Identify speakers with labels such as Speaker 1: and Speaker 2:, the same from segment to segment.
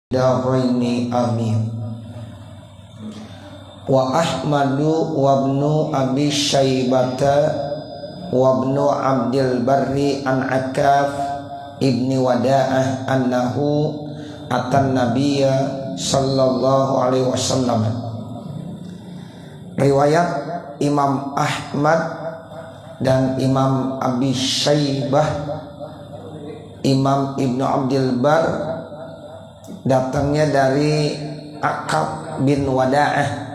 Speaker 1: Daraini amin. Wa Ahmadu wa ibnu Abi Syaibata wa ibnu Abdil Barri an Akaf ibni Wada'ah annahu atan nabiyya sallallahu alaihi wasallam. Riwayat Imam Ahmad dan Imam Abi Syaibah, Imam Ibnu Abdil Bar, datangnya dari Akaf bin Wada'ah.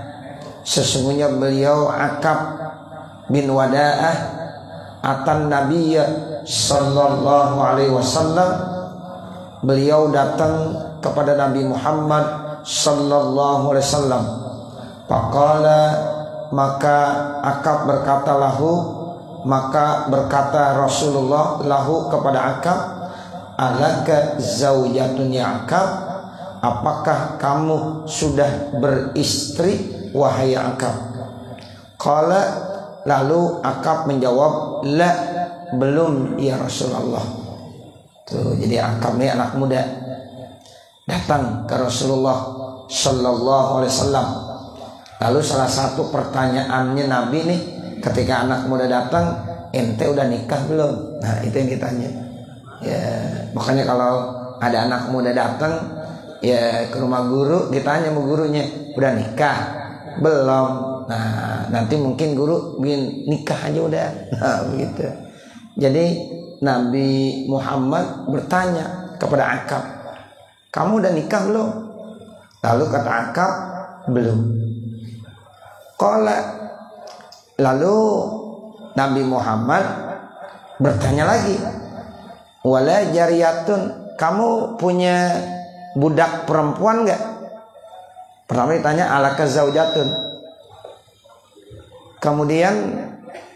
Speaker 1: Sesungguhnya beliau Akaf bin Wada'ah atan nabiyya sallallahu alaihi wasallam, beliau datang kepada Nabi Muhammad sallallahu alaihi wasallam. Faqala, maka Akaf berkata maka berkata Rasulullah lahu kepada Akaf, alaka zaujatun ya Akaf, apakah kamu sudah beristri wahai Akaf? Qala, lalu Akaf menjawab, la, belum ya Rasulullah. Tuh, jadi Akaf ini anak muda datang ke Rasulullah sallallahu alaihi wasallam. Lalu salah satu pertanyaannya Nabi nih, ketika anak muda datang, ente udah nikah belum? Nah, itu yang ditanya. Ya, makanya kalau ada anak muda datang ya ke rumah guru, ditanya sama gurunya, udah nikah belum? Nah, nanti mungkin guru bikin nikah aja udah. Nah, begitu. Jadi Nabi Muhammad bertanya kepada Akaf, kamu udah nikah belum? Lalu kata Akaf, belum. Qala, lalu Nabi Muhammad bertanya lagi, wala jariyatun, kamu punya budak perempuan enggak? Pertama ditanya alaka zaujatun. Kemudian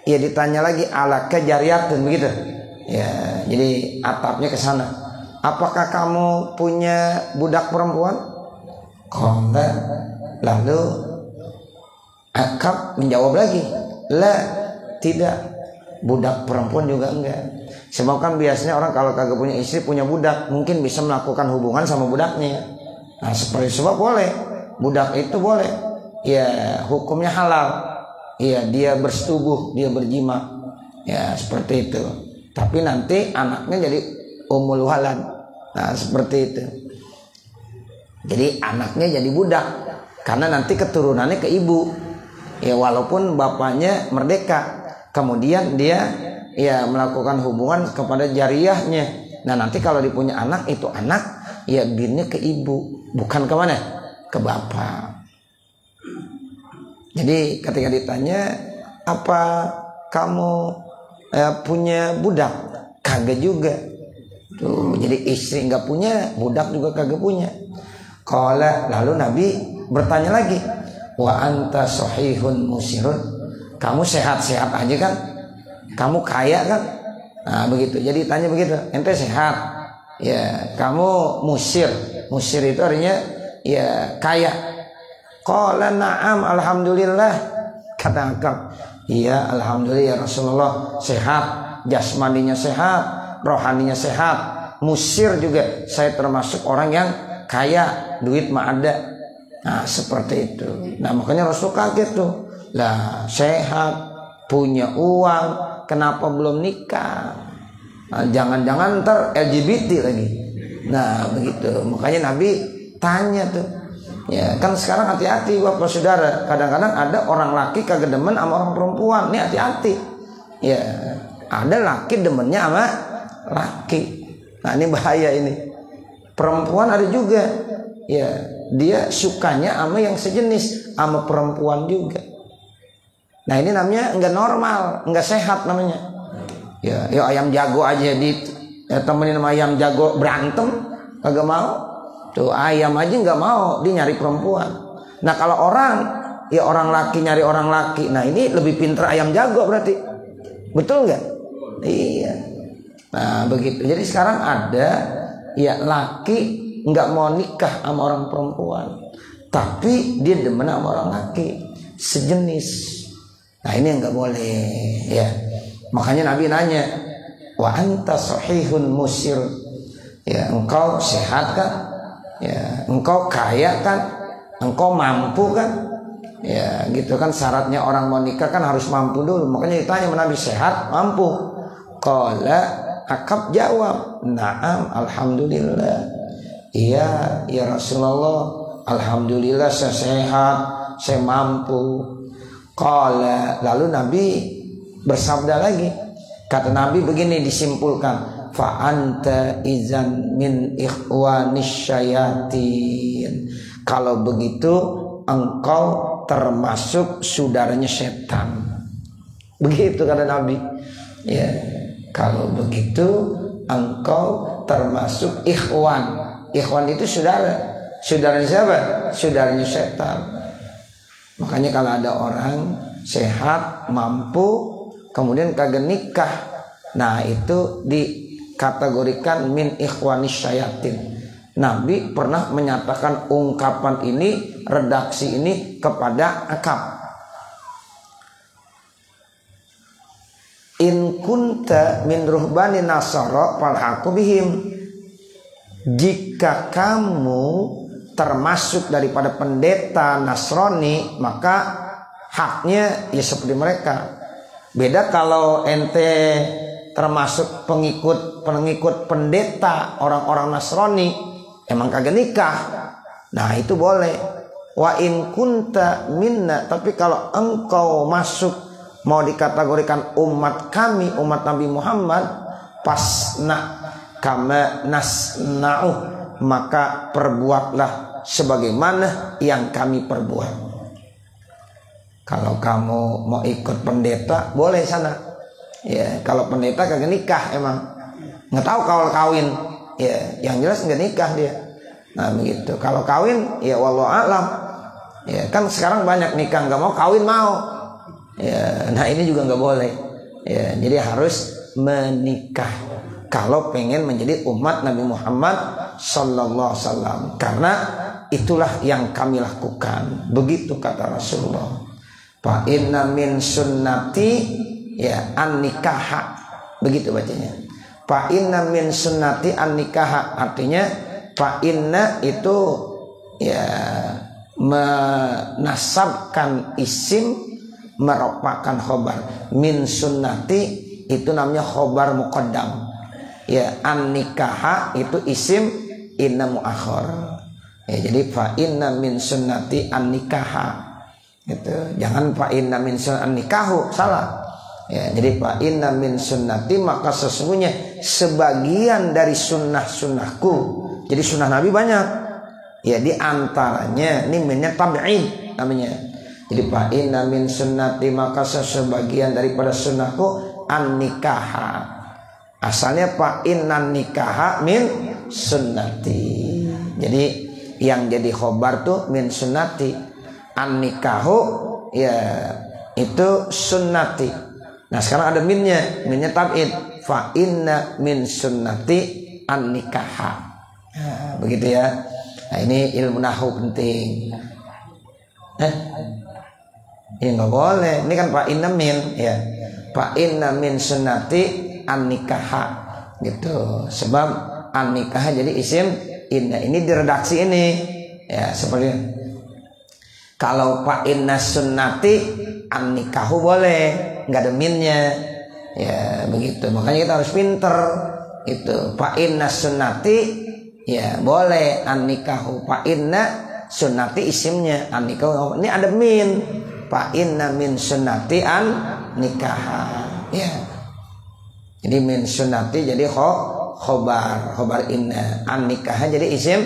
Speaker 1: ya ditanya lagi alaka jariyatun, begitu. Ya, jadi atapnya ke sana. Apakah kamu punya budak perempuan? Qala, lalu Akaf menjawab lagi, la, tidak, budak perempuan juga enggak. Sebab kan biasanya orang kalau kagak punya istri, punya budak, mungkin bisa melakukan hubungan sama budaknya. Nah, seperti sebab boleh, budak itu boleh, ya hukumnya halal, ya dia bersetubuh, dia berjima, ya seperti itu. Tapi nanti anaknya jadi ummul walad. Nah, seperti itu. Jadi anaknya jadi budak, karena nanti keturunannya ke ibu. Ya walaupun bapaknya merdeka, kemudian dia ya melakukan hubungan kepada jariyahnya. Nah, nanti kalau dia punya anak, itu anak ya binnya ke ibu, bukan ke mana? Ke bapak. Jadi ketika ditanya, apa kamu punya budak? Kagak juga. Tuh, jadi istri nggak punya, budak juga kagak punya. Qala, lalu Nabi bertanya lagi, wa anta sahihun musirun, kamu sehat-sehat aja kan? Kamu kaya kan? Nah, begitu. Jadi tanya begitu, ente sehat? Ya, kamu musir. Musir itu artinya ya kaya. Qala na'am alhamdulillah, kata Akaf, iya alhamdulillah ya Rasulullah, sehat, jasmaninya sehat, rohaninya sehat. Musir juga, saya termasuk orang yang kaya, duit mah ada. Nah, seperti itu. Nah, makanya Rasul kaget tuh, lah sehat, punya uang, kenapa belum nikah? Nah, jangan-jangan ntar LGBT lagi. Nah, begitu. Makanya Nabi tanya tuh. Ya, kan sekarang hati-hati Bapak Saudara. Kadang-kadang ada orang laki kagak demen sama orang perempuan. Ini hati-hati. Ya, ada laki demennya sama laki. Nah, ini bahaya ini. Perempuan ada juga. Ya, dia sukanya sama yang sejenis, sama perempuan juga. Nah, ini namanya enggak normal, enggak sehat namanya. Ya, yuk ayam jago aja temenin sama ayam jago berantem, kagak mau. Tuh ayam aja enggak mau, dia nyari perempuan. Nah, kalau orang laki nyari orang laki. Nah, ini lebih pintar ayam jago berarti. Betul enggak? Iya. Nah, begitu. Jadi sekarang ada ya laki nggak mau nikah sama orang perempuan, tapi dia demen sama orang laki sejenis. Nah, ini yang nggak boleh ya. Makanya Nabi nanya, wa anta sahihun musir, ya engkau sehat kan? Ya, engkau kaya kan, engkau mampu kan, ya gitu kan. Syaratnya orang mau nikah kan harus mampu dulu. Makanya ditanya sama Nabi, sehat, mampu. Qala, Akab jawab, na'am, alhamdulillah. Iya, ya Rasulullah, alhamdulillah saya sehat, saya mampu. Qala, lalu Nabi bersabda lagi. Kata Nabi begini, disimpulkan, fa anta izan min ikhwanis syayatin. Kalau begitu engkau termasuk saudaranya setan. Begitu kata Nabi. Ya, kalau begitu engkau termasuk ikhwan. Ikhwan itu saudara. Saudaranya siapa? Saudaranya setan. Makanya kalau ada orang sehat, mampu, kemudian kagak nikah, nah itu dikategorikan min ikhwanis syayatin. Nabi pernah menyatakan ungkapan ini, redaksi ini kepada Akab. In kunta min ruhbani nasara falhaqu bihim. Jika kamu termasuk daripada pendeta Nasrani, maka haknya ya seperti mereka. Beda kalau ente termasuk pengikut pendeta orang-orang Nasrani, emang kagak nikah, nah itu boleh. Wa in kunta minna, tapi kalau engkau masuk mau dikategorikan umat kami, umat Nabi Muhammad, pasna kama nasna'u, maka perbuatlah sebagaimana yang kami perbuat. Kalau kamu mau ikut pendeta, boleh sana. Ya, kalau pendeta kagak nikah emang. Nggak tahu kalau kawin. Ya, yang jelas nggak nikah dia. Nah, begitu. Kalau kawin, ya wallahu alam. Ya, kan sekarang banyak nikah nggak mau, kawin mau. Ya, nah ini juga nggak boleh. Ya, jadi harus menikah kalau pengen menjadi umat Nabi Muhammad sallallahu alaihi wasallam, karena itulah yang kami lakukan. Begitu kata Rasulullah. Fa inna min sunnati ya an-nikaha. Begitu bacanya. Fa inna min sunnati an-nikaha, artinya fa inna itu ya menasabkan isim, merupakan khobar. Min sunnati itu namanya khobar muqaddam. Ya, an-nikaha itu isim inna muakhir. Ya, jadi fa inna min sunnati an-nikaha. Gitu. Jangan fa inna min sunnati an-nikahu, salah. Ya, jadi fa inna min sunnati, maka sesungguhnya sebagian dari sunnah-sunnahku. Jadi sunnah Nabi banyak. Ya, di antaranya ini minnya tabi'in namanya. Jadi fa inna min sunnati, maka sebagian daripada sunnahku an-nikaha. Asalnya fa innan nikaha min sunnati. Jadi yang jadi khobar tuh min sunnati. An nikahu ya itu sunnati. Nah sekarang ada minnya tab'id. Fa inna min sunnati an nikaha. Nah, begitu ya. Nah ini ilmu nahwu penting. Ya nggak boleh. Ini kan fa inna min ya. Fa inna min sunnati an-nikaha gitu. Sebab an-nikaha jadi isim inna. Ini diredaksi ini ya, seperti kalau fa inna sunnati an-nikahu boleh, nggak ada minnya ya, begitu. Makanya kita harus pinter itu. Fa inna sunnati ya boleh, an-nikahu fa inna sunnati isimnya, an-nikahu ini ada min. Fa inna min sunnati an-nikaha ya. Jadi min sunnati jadi khobar inna, an nikah jadi isim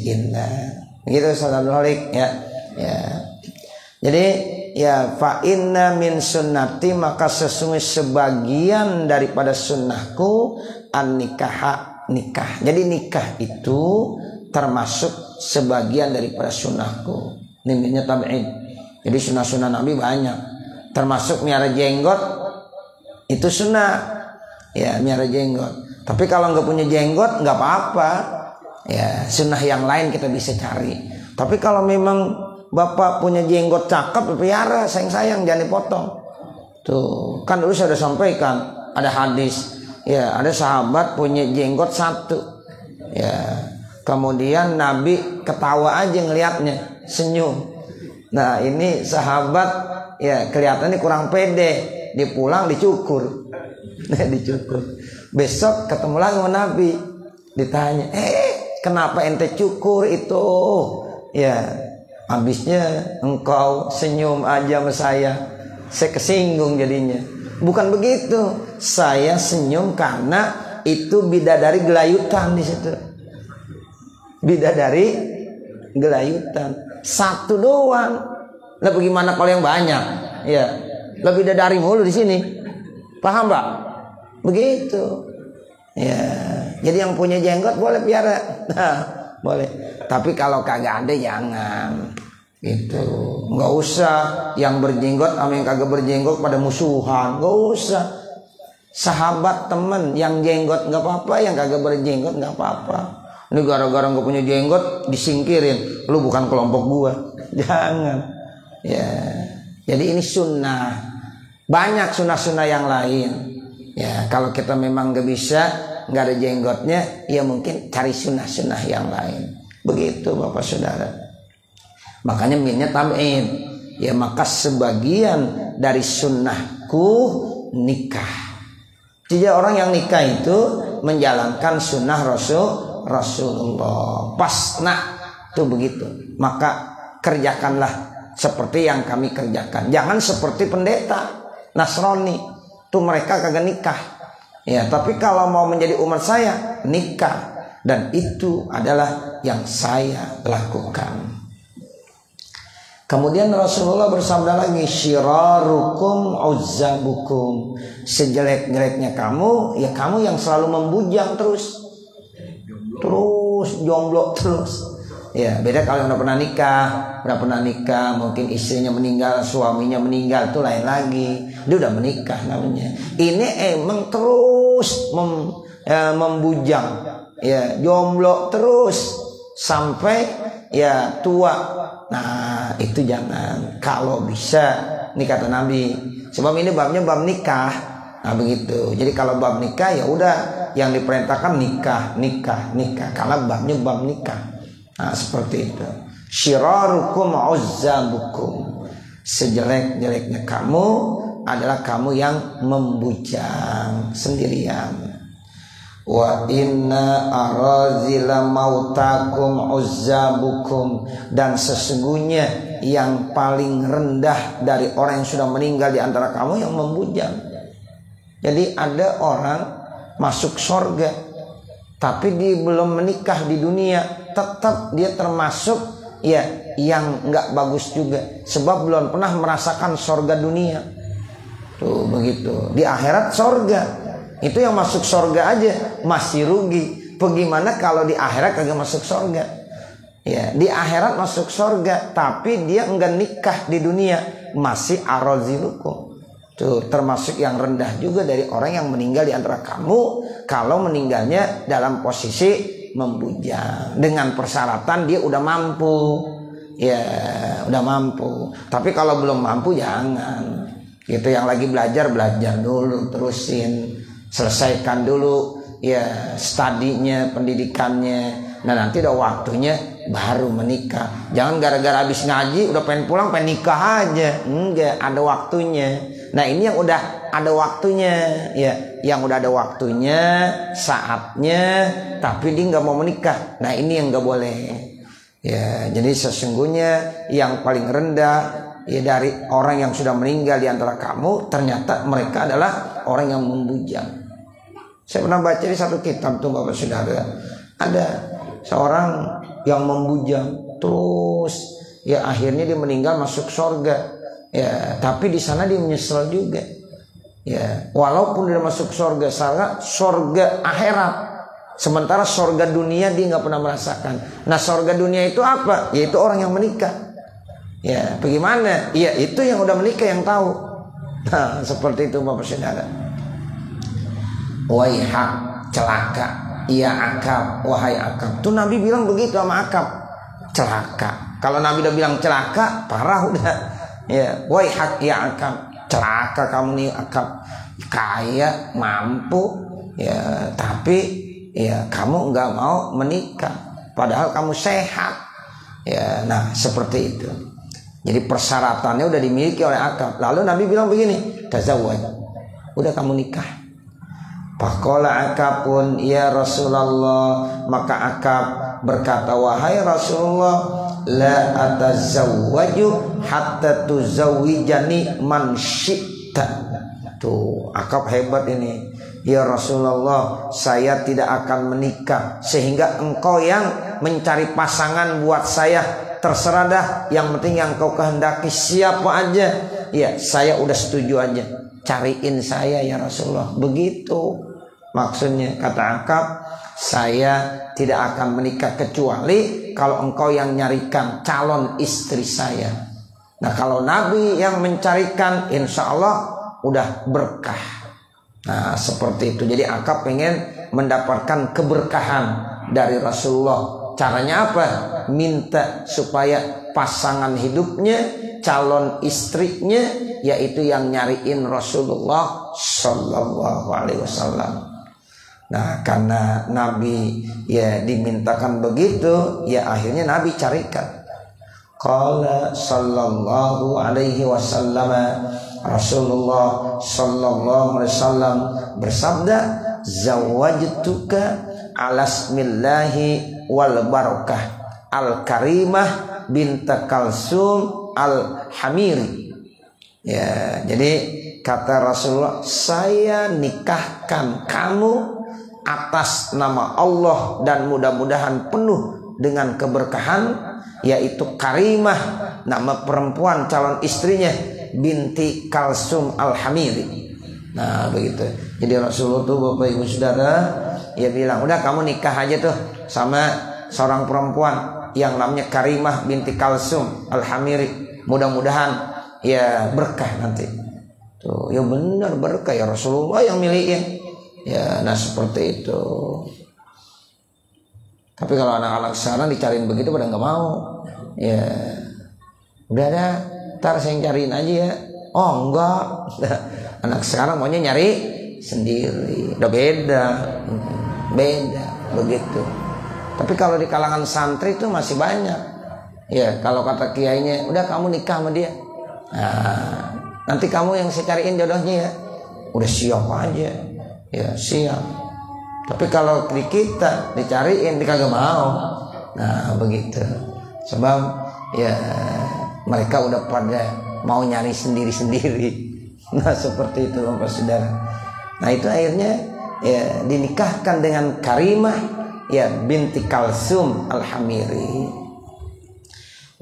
Speaker 1: inna. Begitu Ustaz Abdul Halik ya. Jadi ya fa inna min sunnati, maka sesungguhnya sebagian daripada sunnahku an nikah. Jadi nikah itu termasuk sebagian daripada sunnahku. Ini minnya tabi'in. Jadi sunnah-sunnah Nabi banyak. Termasuk miara jenggot itu sunnah. Ya, miara jenggot. Tapi kalau nggak punya jenggot nggak apa-apa. Ya, sunnah yang lain kita bisa cari. Tapi kalau memang bapak punya jenggot cakep, pelihara, sayang-sayang, jangan dipotong. Tuh, kan dulu saya sudah sampaikan ada hadis. Ya, ada sahabat punya jenggot satu. Ya, Kemudian Nabi ketawa aja ngelihatnya, senyum. Nah ini sahabat ya kelihatannya kurang pede. Dipulang dicukur. Dicukur. Besok ketemu lagi sama Nabi. Ditanya, kenapa ente cukur itu? Ya, habisnya engkau senyum aja sama saya kesinggung jadinya. Bukan begitu. Saya senyum karena itu bidadari gelayutan di situ. Bidadari gelayutan. Satu doang. Lah bagaimana kalau yang banyak? Ya, lebih bidadari mulu di sini. Paham, Pak? Begitu. Ya, jadi yang punya jenggot boleh piara. Nah, boleh. Tapi kalau kagak ada jangan. Gitu. Enggak usah yang berjenggot sama yang kagak berjenggot pada musuhan. Enggak usah. Sahabat, temen, yang jenggot enggak apa-apa, yang kagak berjenggot enggak apa-apa. Ini gara-gara enggak punya jenggot disingkirin. Lu bukan kelompok gua. Jangan. Ya. Jadi ini sunnah. Banyak sunnah-sunnah yang lain. Ya, kalau kita memang gak bisa, gak ada jenggotnya, ya mungkin cari sunnah-sunnah yang lain. Begitu Bapak Saudara. Makanya minnya tam'in. Ya maka sebagian dari sunnahku nikah. Jadi orang yang nikah itu menjalankan sunnah Rasulullah. Pas tuh begitu. Maka kerjakanlah seperti yang kami kerjakan. Jangan seperti pendeta Nasrani. Tuh mereka kagak nikah. Ya, tapi kalau mau menjadi umat saya, nikah. Dan itu adalah yang saya lakukan. Kemudian Rasulullah bersabda lagi, syirarukum uzzabukum. Sejelek-jeleknya kamu, ya kamu yang selalu membujang terus. Jomblo terus. Ya, beda kalau yang udah pernah nikah, mungkin istrinya meninggal, suaminya meninggal, itu lain lagi. Dia udah menikah namanya. Ini emang terus membujang, ya, jomblo terus sampai ya tua. Nah, itu jangan. Kalau bisa, nih kata Nabi. Sebab ini babnya bab nikah. Nah, begitu. Jadi kalau bab nikah ya udah yang diperintahkan nikah. Kalau babnya bab nikah. Nah, seperti itu. Syirarukum uzzabukum. Sejelek-jeleknya kamu adalah kamu yang membujang sendirian. Wa inna arazila mautakum uzzabukum. Dan sesungguhnya yang paling rendah dari orang yang sudah meninggal di antara kamu yang membujang. Jadi ada orang masuk surga tapi dia belum menikah di dunia, tetap dia termasuk ya yang nggak bagus juga, sebab belum pernah merasakan surga dunia. Tuh begitu. Di akhirat surga. Itu yang masuk surga aja masih rugi. Bagaimana kalau di akhirat kagak masuk surga? Ya, di akhirat masuk surga tapi dia enggak nikah di dunia, masih arazilukum. Tuh, termasuk yang rendah juga dari orang yang meninggal di antara kamu kalau meninggalnya dalam posisi membujang. Dengan persyaratan dia udah mampu. Ya, udah mampu. Tapi kalau belum mampu jangan. Gitu, yang lagi belajar dulu, terusin. Selesaikan dulu ya studinya, pendidikannya. Nah, nanti udah waktunya baru menikah. Jangan gara-gara habis ngaji udah pengen pulang pengen nikah aja. Enggak, ada waktunya. Nah, ini yang udah ada waktunya, ya, yang udah ada waktunya, saatnya, tapi dia nggak mau menikah. Nah, ini yang nggak boleh. Ya, jadi sesungguhnya yang paling rendah ya dari orang yang sudah meninggal di antara kamu, ternyata mereka adalah orang yang membujang. Saya pernah baca di satu kitab tuh Bapak Saudara, ada seorang yang membujang terus, ya akhirnya dia meninggal masuk surga. Ya, tapi di sana dia menyesal juga. Ya, walaupun dia masuk surga, surga akhirat. Sementara surga dunia dia nggak pernah merasakan. Nah, surga dunia itu apa? Yaitu orang yang menikah. Ya, bagaimana? Ya, itu yang udah menikah yang tahu. Nah, seperti itu Bapak Saudara. Waihak, celaka. Iya Akab, wahai Akab. Tuh Nabi bilang begitu sama Akab. Celaka. Kalau Nabi udah bilang celaka, parah udah. Ya, waihak ya Akab, celaka kamu nih Akab, kaya, mampu, ya, tapi ya kamu nggak mau menikah. padahal kamu sehat. Ya, nah seperti itu. Jadi persyaratannya udah dimiliki oleh akab. Lalu Nabi bilang begini, tazawwaj, udah kamu nikah. Faqala Akabun ya Rasulullah, maka Akab berkata, wahai Rasulullah, la atazawwaju hatta tuzawwijani man syi'ta. Tuh, Akab hebat ini. Ya Rasulullah, saya tidak akan menikah sehingga engkau yang mencari pasangan buat saya. Terserah dah, yang penting yang kau kehendaki siapa aja. Ya, saya udah setuju aja. Cariin saya ya Rasulullah. Begitu maksudnya, kata Akab, saya tidak akan menikah kecuali kalau engkau yang nyarikan calon istri saya. Nah, kalau Nabi yang mencarikan, insya Allah udah berkah. Nah, seperti itu. Jadi Akab pengen mendapatkan keberkahan dari Rasulullah. Caranya apa? Minta supaya pasangan hidupnya, calon istrinya, yaitu yang nyariin Rasulullah Sallallahu Alaihi Wasallam. Nah, karena Nabi ya dimintakan begitu, ya akhirnya Nabi carikan. Qala sallallahu alaihi wasallam, Rasulullah sallallahu alaihi wasallam bersabda, zawajtuka ala ismillahi wal barakah al karimah bint Kalsum al Hamiri. Ya, jadi kata Rasulullah, saya nikahkan kamu atas nama Allah dan mudah-mudahan penuh dengan keberkahan, yaitu Karimah, nama perempuan calon istrinya, binti Kalsum al-Hamiri. Nah begitu. Jadi Rasulullah tuh Bapak Ibu Saudara, ya bilang, udah kamu nikah aja tuh sama seorang perempuan yang namanya Karimah binti Kalsum al-Hamiri. Mudah-mudahan ya berkah nanti. Tuh, ya benar berkah, ya Rasulullah yang milihin. Ya, nah seperti itu. Tapi kalau anak-anak sekarang dicariin begitu pada nggak mau. Ya, udah ada, ntar saya cariin aja ya. Oh enggak, anak sekarang maunya nyari sendiri. Udah beda begitu. Tapi kalau di kalangan santri itu masih banyak. Ya, kalau kata kiainya, udah kamu nikah sama dia. Nah, nanti kamu yang saya cariin jodohnya ya. Udah siap aja. Ya siap. Tapi kalau di kita dicariin, dia kagak mau. Nah begitu. Sebab ya mereka udah pada mau nyari sendiri-sendiri. Nah seperti itu Bapak Saudara. Nah itu akhirnya ya dinikahkan dengan Karimah ya binti Kalsum al-Hamiri.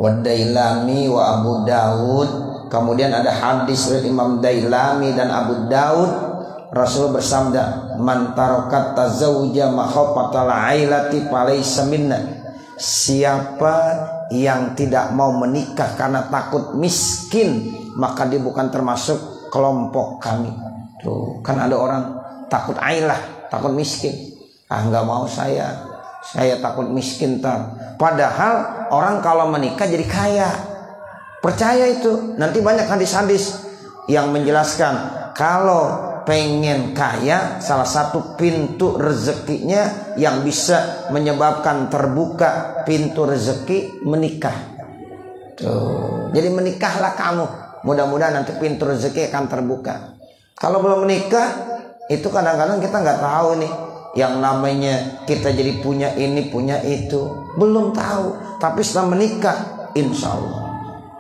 Speaker 1: Wa Dailami wa Abu Daud. Kemudian ada hadis dari Imam Dailami dan Abu Daud. Rasul bersabda, man tarokat tazawuja makhafatal ailati falaysa minna. Siapa yang tidak mau menikah karena takut miskin, maka dia bukan termasuk kelompok kami. Tuh, kan ada orang takut ailah, takut miskin. Ah nggak mau saya takut miskin tar. Padahal orang kalau menikah jadi kaya. Percaya itu. Nanti banyak hadis-hadis yang menjelaskan kalau pengen kaya, salah satu pintu rezekinya yang bisa menyebabkan terbuka pintu rezeki menikah. Tuh. Jadi menikahlah kamu. Mudah-mudahan nanti pintu rezeki akan terbuka. Kalau belum menikah, itu kadang-kadang kita nggak tahu nih. Yang namanya kita jadi punya ini, punya itu. Belum tahu. Tapi setelah menikah, insya Allah.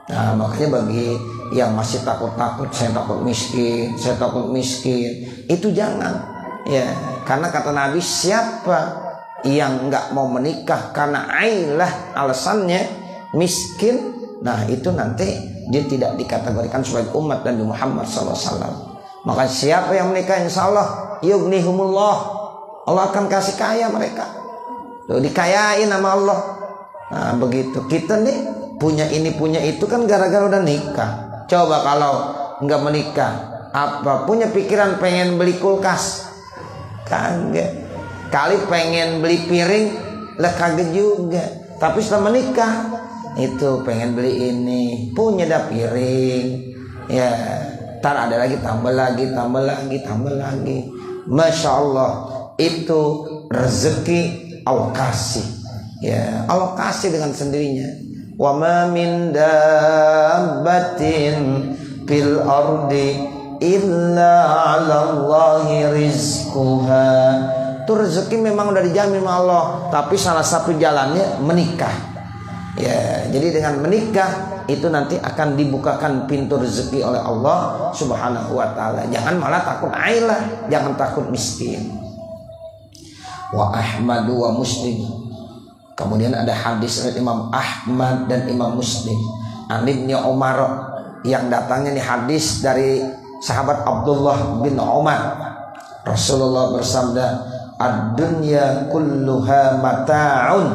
Speaker 1: Nah makanya bagi yang masih takut-takut, saya takut miskin, itu jangan ya, karena kata Nabi, siapa yang nggak mau menikah karena ailah alasannya miskin, nah itu nanti dia tidak dikategorikan sebagai umat Nabi Muhammad SAW. Maka siapa yang menikah, insya Allah yughnihumullah, Allah akan kasih kaya mereka. Loh, dikayain sama Allah. Nah begitu. Kita nih punya ini punya itu kan gara-gara udah nikah. Coba kalau nggak menikah, apa punya pikiran pengen beli kulkas? Kagak. Kali pengen beli piring, lah kagak juga. Tapi setelah menikah, itu pengen beli ini, punya dah piring. Ya, ntar ada lagi, tambah lagi. Masya Allah, itu rezeki Allah kasih. Ya, Allah kasih dengan sendirinya. Wa ma min dabbatin fil ardi illa 'ala Allahi rizquha. Itu rezeki memang udah dijamin sama Allah, tapi salah satu jalannya menikah. Ya, jadi dengan menikah itu nanti akan dibukakan pintu rezeki oleh Allah Subhanahu wa taala. Jangan malah takut ailah, jangan takut miskin. Wa Ahmad wa Muslim. Kemudian ada hadis dari Imam Ahmad dan Imam Muslim. An Ibnu Umar, yang datangnya nih hadis dari sahabat Abdullah bin Umar. Rasulullah bersabda, "Ad-dunya kulluha mata'un."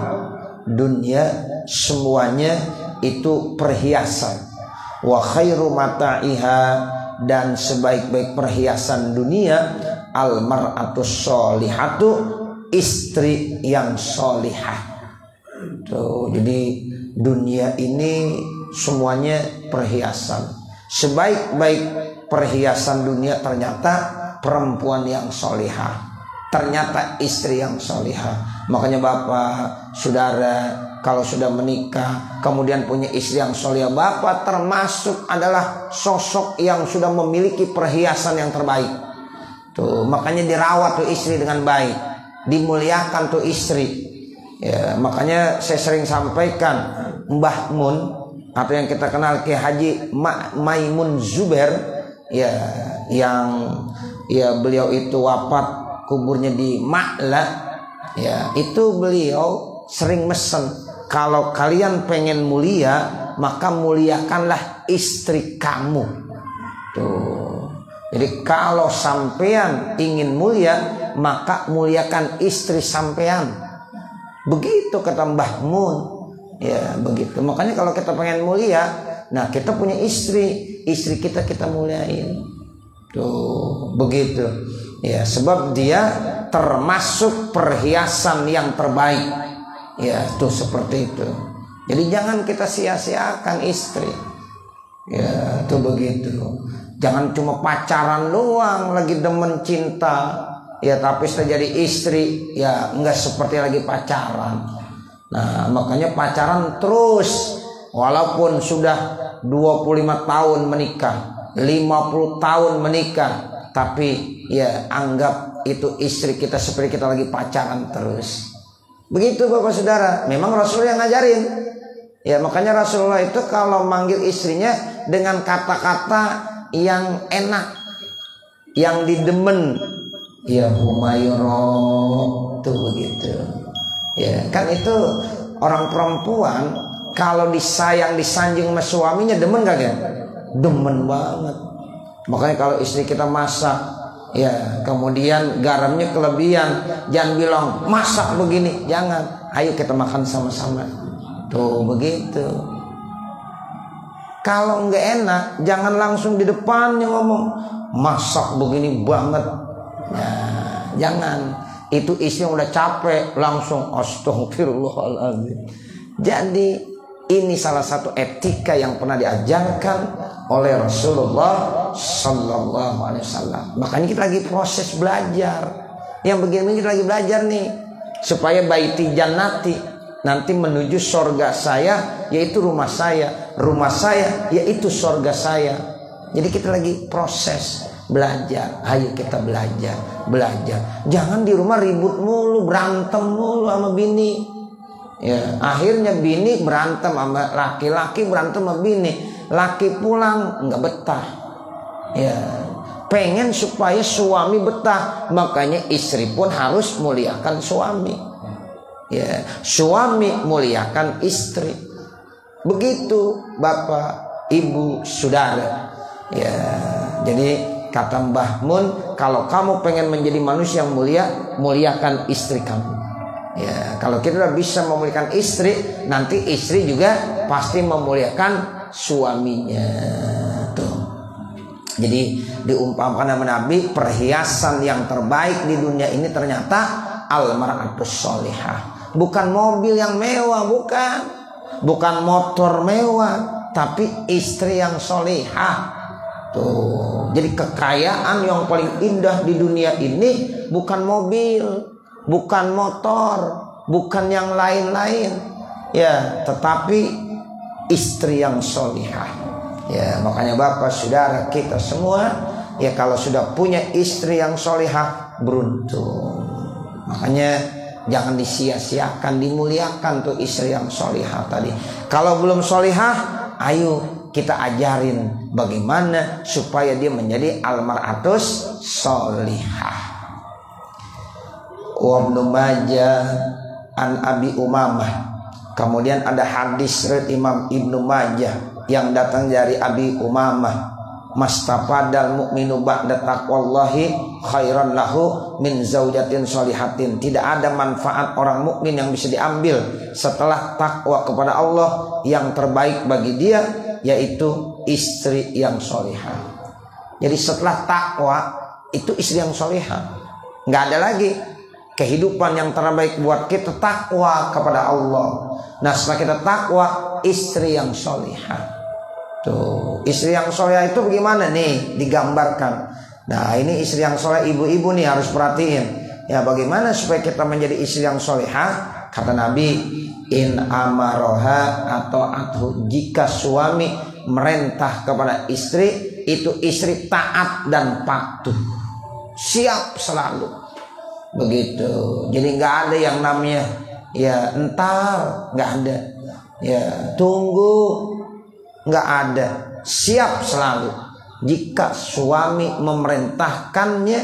Speaker 1: Dunia semuanya itu perhiasan. Wa khairu mata'iha, dan sebaik-baik perhiasan dunia al-mar'atus sholihatu, istri yang sholihah. Tuh, jadi dunia ini semuanya perhiasan. Sebaik-baik perhiasan dunia ternyata perempuan yang sholihah, ternyata istri yang sholihah. Makanya bapak, saudara, kalau sudah menikah kemudian punya istri yang sholihah, bapak termasuk adalah sosok yang sudah memiliki perhiasan yang terbaik. Tuh, makanya dirawat tuh istri dengan baik, dimuliakan tuh istri. Ya, makanya saya sering sampaikan, Mbah Mun atau yang kita kenal Ki Haji Maimun Zubair, ya, yang ya beliau itu wafat, kuburnya di Ma'la. Ya, itu beliau sering mesen, kalau kalian pengen mulia maka muliakanlah istri kamu. Tuh. Jadi kalau sampean ingin mulia maka muliakan istri sampean. Begitu kata Mbah Mun. Ya, begitu. Makanya kalau kita pengen mulia, nah kita punya istri kita muliain. Tuh, begitu. Ya, sebab dia termasuk perhiasan yang terbaik. Ya, tuh seperti itu. Jadi jangan kita sia-siakan istri. Ya, tuh begitu. Jangan cuma pacaran doang, lagi demen cinta. Ya, tapi setelah jadi istri, ya enggak seperti lagi pacaran. Nah, makanya pacaran terus. Walaupun sudah 25 tahun menikah, 50 tahun menikah, tapi ya anggap itu istri kita seperti kita lagi pacaran terus. Begitu Bapak Saudara, memang Rasul yang ngajarin. Ya, makanya Rasulullah itu kalau manggil istrinya dengan kata-kata yang enak, yang didemen. Ya Humayro, tuh begitu. Ya, kan itu orang perempuan kalau disayang disanjung sama suaminya demen gak ya? Demen banget. Makanya kalau istri kita masak, ya kemudian garamnya kelebihan, jangan bilang masak begini, jangan. Ayo kita makan sama-sama. Tuh begitu. Kalau nggak enak, jangan langsung di depannya ngomong masak begini banget. Nah, jangan. Itu istri yang udah capek langsung astagfirullahaladzim. Jadi ini salah satu etika yang pernah diajarkan oleh Rasulullah Sallallahu Alaihi Wasallam. Makanya kita lagi proses belajar. Yang begini kita lagi belajar nih, supaya baiti jannati, nanti menuju surga saya, yaitu rumah saya yaitu surga saya. Jadi kita lagi proses belajar. Ayo kita belajar. Jangan di rumah ribut mulu, berantem mulu sama bini. Ya, akhirnya bini berantem sama laki-laki, berantem sama bini. Laki pulang nggak betah. Ya, pengen supaya suami betah, makanya istri pun harus muliakan suami. Ya, suami muliakan istri. Begitu Bapak, Ibu, Saudara. Ya, jadi kata Mbah Mun, kalau kamu pengen menjadi manusia yang mulia, muliakan istri kamu. Ya, kalau kita udah bisa memuliakan istri, nanti istri juga pasti memuliakan suaminya. Tuh. Jadi diumpamakan sama Nabi, perhiasan yang terbaik di dunia ini ternyata al-mar'atus sholihah. Bukan mobil yang mewah, bukan motor mewah, tapi istri yang sholihah. Tuh. Jadi kekayaan yang paling indah di dunia ini bukan mobil, bukan motor, bukan yang lain-lain. Ya, tetapi istri yang solihah. Ya, makanya Bapak Saudara kita semua, ya kalau sudah punya istri yang solihah, beruntung. Makanya jangan disia-siakan, dimuliakan tuh istri yang solihah tadi. Kalau belum solihah, ayo kita ajarin bagaimana supaya dia menjadi almar'atus solihah. Wa Ibnu Majah an Abi Umamah. Kemudian ada hadis riwayat Imam Ibnu Majah yang datang dari Abi Umamah, mastafadal mu'minu ba'da taqwallahi khairan lahu min zaujatin sholihatin. Tidak ada manfaat orang mukmin yang bisa diambil setelah takwa kepada Allah, yang terbaik bagi dia yaitu istri yang solihah. Jadi setelah takwa itu istri yang solihah. Nggak ada lagi kehidupan yang terbaik buat kita takwa kepada Allah. Nah setelah kita takwa, istri yang solihah. Tuh, istri yang solihah itu bagaimana nih digambarkan. Nah ini istri yang solihah, ibu-ibu nih harus perhatiin. Ya bagaimana supaya kita menjadi istri yang solihah. Kata Nabi, in amaroha atau athu, jika suami merintah kepada istri, itu istri taat dan patuh, siap selalu. Begitu. Jadi nggak ada yang namanya ya entar, nggak ada. Ya tunggu, nggak ada. Siap selalu. Jika suami memerintahkannya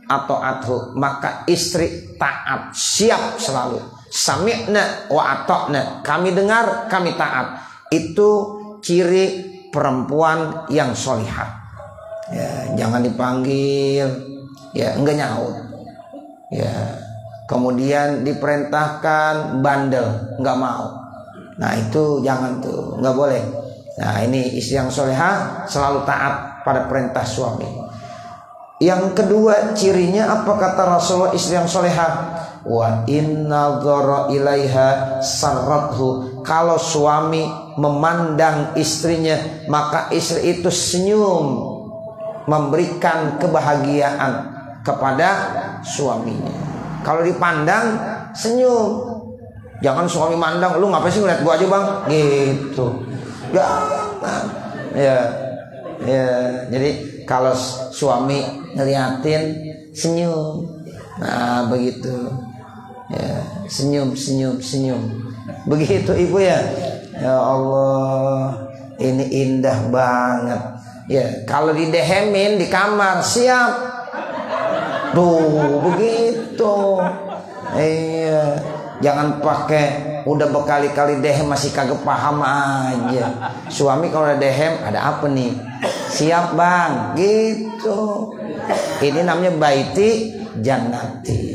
Speaker 1: atau athu, maka istri taat, siap selalu. Sami'na wa ata'na, kami dengar, kami taat. Itu ciri perempuan yang solihah. Ya, jangan dipanggil, ya enggak nyaut. Ya, kemudian diperintahkan bandel, enggak mau. Nah itu jangan tuh, enggak boleh. Nah ini istri yang solihah selalu taat pada perintah suami. Yang kedua cirinya apa kata Rasulullah istri yang solihah? Wa inna dhara ilaiha sarrathu. Kalau suami memandang istrinya, maka istri itu senyum, memberikan kebahagiaan kepada suaminya. Kalau dipandang senyum. Jangan suami mandang, lu ngapain sih ngeliat gua aja bang, gitu. Ya, jadi kalau suami ngeliatin senyum, nah begitu. Ya, senyum. Begitu ibu ya. Ya Allah, ini indah banget. Ya, kalau didehemin di kamar siap. Duh, begitu. Iya, jangan pakai udah berkali-kali dehem masih kagak paham aja. Suami kalau udah dehem, ada apa nih? Siap bang, gitu. Ini namanya baiti jannati.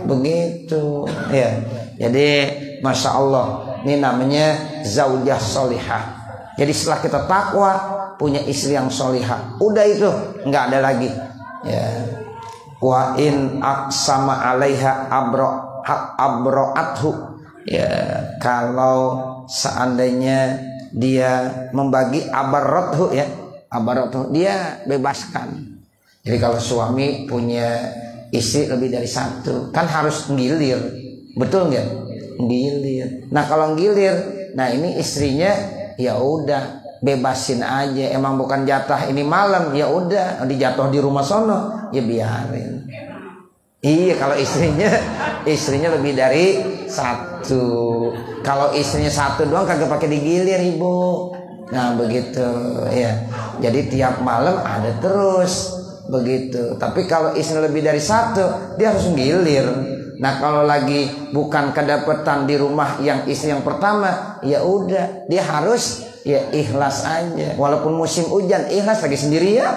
Speaker 1: Begitu. Ya, jadi masya Allah, ini namanya zaujah solihah. Jadi setelah kita takwa, punya istri yang solihah, udah itu nggak ada lagi. Ya. Wa in aqsama alaiha abro'athu. Ya, kalau seandainya dia membagi abarothu, ya, abarothu, dia bebaskan. Jadi kalau suami punya istri lebih dari satu, kan harus ngilir, betul nggak? Ngilir. Nah kalau ngilir, nah ini istrinya ya udah bebasin aja. Emang bukan jatah ini malam, ya udah dijatuh di rumah sono, ya biarin. Iya kalau istrinya lebih dari satu. Kalau istrinya satu doang kagak pakai digilir ibu. Nah begitu ya. Jadi tiap malam ada terus begitu. Tapi kalau istri lebih dari satu, dia harus ngilir. Nah kalau lagi bukan kedapatan di rumah yang istri yang pertama, ya udah dia harus ya ikhlas aja. Walaupun musim hujan, ikhlas lagi sendirian.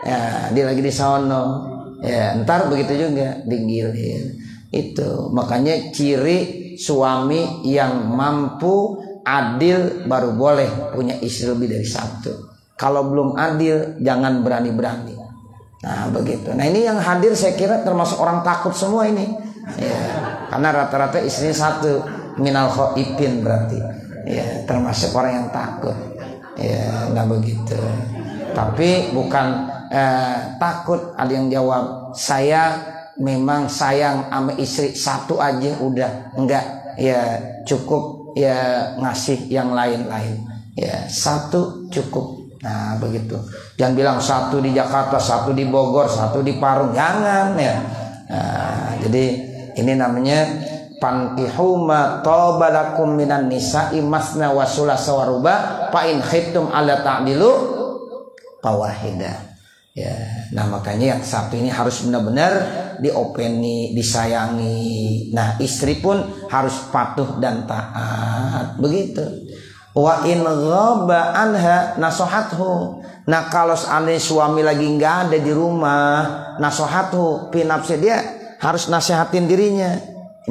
Speaker 1: Ya dia lagi di sono. Ya ntar begitu juga digilir. Itu makanya ciri suami yang mampu adil baru boleh punya istri lebih dari satu. Kalau belum adil jangan berani-berani. Nah begitu. Nah ini yang hadir saya kira termasuk orang takut semua ini. Ya, karena rata-rata istrinya satu, minal khaifin berarti. Ya termasuk orang yang takut. Ya nah begitu. Tapi bukan takut. Ada yang jawab, saya memang sayang sama istri satu aja udah, enggak, ya cukup ya ngasih yang lain-lain, ya satu cukup. Nah begitu, jangan bilang satu di Jakarta, satu di Bogor, satu di Parung, jangan ya. Nah, jadi ini namanya pankihu ma tabalakum minan nisa'i masna wa sulasa wa ruba fa in khiftum alla ta'dilu fawahida. Ya, nah makanya yang satu ini harus benar-benar diopeni, disayangi. Nah, istri pun harus patuh dan taat. Begitu. Wa in ghaba anha nasohathu. Nah, kalau seandainya suami lagi nggak ada di rumah, nasohathu fi nafsi, dia harus nasihatin dirinya.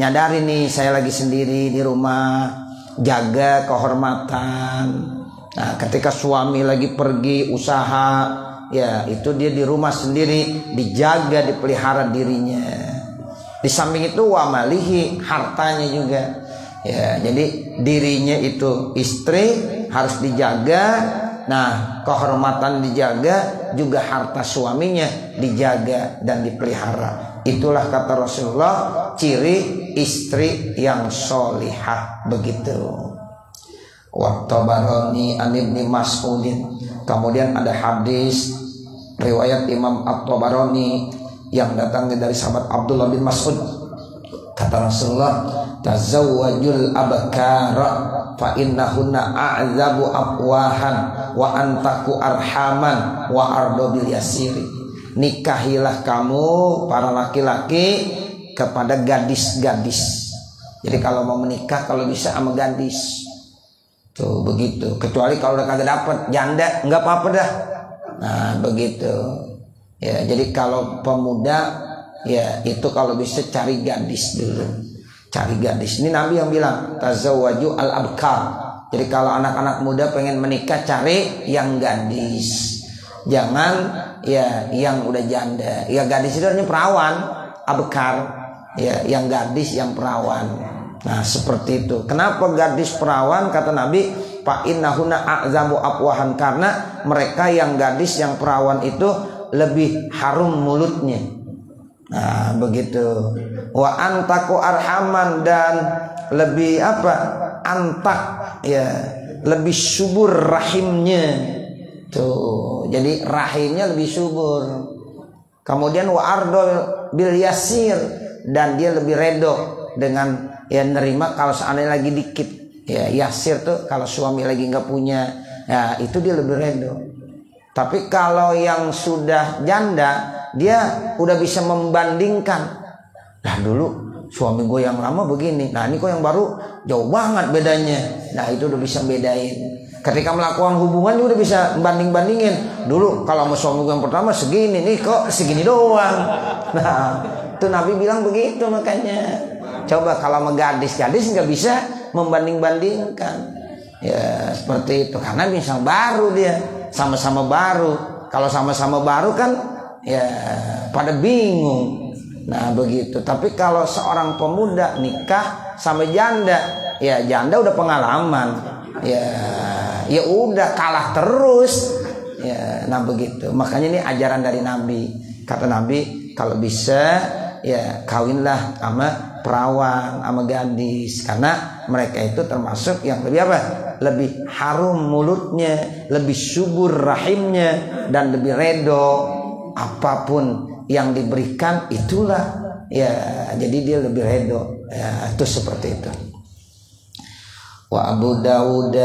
Speaker 1: Nyadari nih saya lagi sendiri di rumah, jaga kehormatan. Nah, ketika suami lagi pergi usaha, ya itu dia di rumah sendiri, dijaga, dipelihara dirinya. Di samping itu wa malihi, hartanya juga. Ya, jadi dirinya itu istri harus dijaga. Nah, kehormatan dijaga, juga harta suaminya dijaga dan dipelihara. Itulah kata Rasulullah ciri istri yang solihah. Begitu. Wa Tabarani an Ibnu Mas'udin. Kemudian ada hadis riwayat Imam At-Tabarani yang datangnya dari sahabat Abdullah bin Mas'ud. Kata Rasulullah, tazawwajul abkara fa innahunna a'zabu afwahan wa antaku arhaman wa ardo bil yasiri. Nikahilah kamu para laki-laki kepada gadis-gadis. Jadi kalau mau menikah kalau bisa sama gadis. Tuh begitu. Kecuali kalau udah kagak dapet janda, nggak apa-apa dah. Nah begitu. Ya jadi kalau pemuda ya itu kalau bisa cari gadis dulu. Cari gadis. Ini Nabi yang bilang tazawwaju al-abkar. Jadi kalau anak-anak muda pengen menikah cari yang gadis. Jangan ya yang udah janda. Ya gadis itu artinya perawan, abkar. Ya yang gadis yang perawan. Nah seperti itu. Kenapa gadis perawan? Kata Nabi, fa innahuna a'zamu afwahan, karena mereka yang gadis yang perawan itu lebih harum mulutnya. Nah begitu. Wa antaku arhaman, dan lebih apa? Antak ya, lebih subur rahimnya. Tuh, jadi rahimnya lebih subur. Kemudian wa ardol bil yasir, dan dia lebih redo dengan ya nerima kalau seandainya lagi dikit. Ya yasir tuh kalau suami lagi nggak punya, ya itu dia lebih redo. Tapi kalau yang sudah janda, dia udah bisa membandingkan. Nah dulu suami gue yang lama begini, nah ini kok yang baru jauh banget bedanya. Nah itu udah bisa bedain. Ketika melakukan hubungan dia udah bisa banding-bandingin. Dulu kalau sama suami gue yang pertama segini, nih kok segini doang. Nah itu Nabi bilang begitu. Makanya coba kalau sama gadis-gadis nggak bisa membanding-bandingkan. Ya seperti itu, karena misal baru dia, sama-sama baru. Kalau sama-sama baru kan ya pada bingung. Nah begitu. Tapi kalau seorang pemuda nikah sama janda, ya janda udah pengalaman. Ya udah kalah terus. Ya nah begitu. Makanya ini ajaran dari Nabi. Kata Nabi kalau bisa ya kawinlah sama perawan, sama gadis, karena mereka itu termasuk yang lebih apa? Lebih harum mulutnya, lebih subur rahimnya, dan lebih redo apapun yang diberikan itulah ya. Jadi dia lebih redo ya, itu seperti itu. Wa Abu Dawud,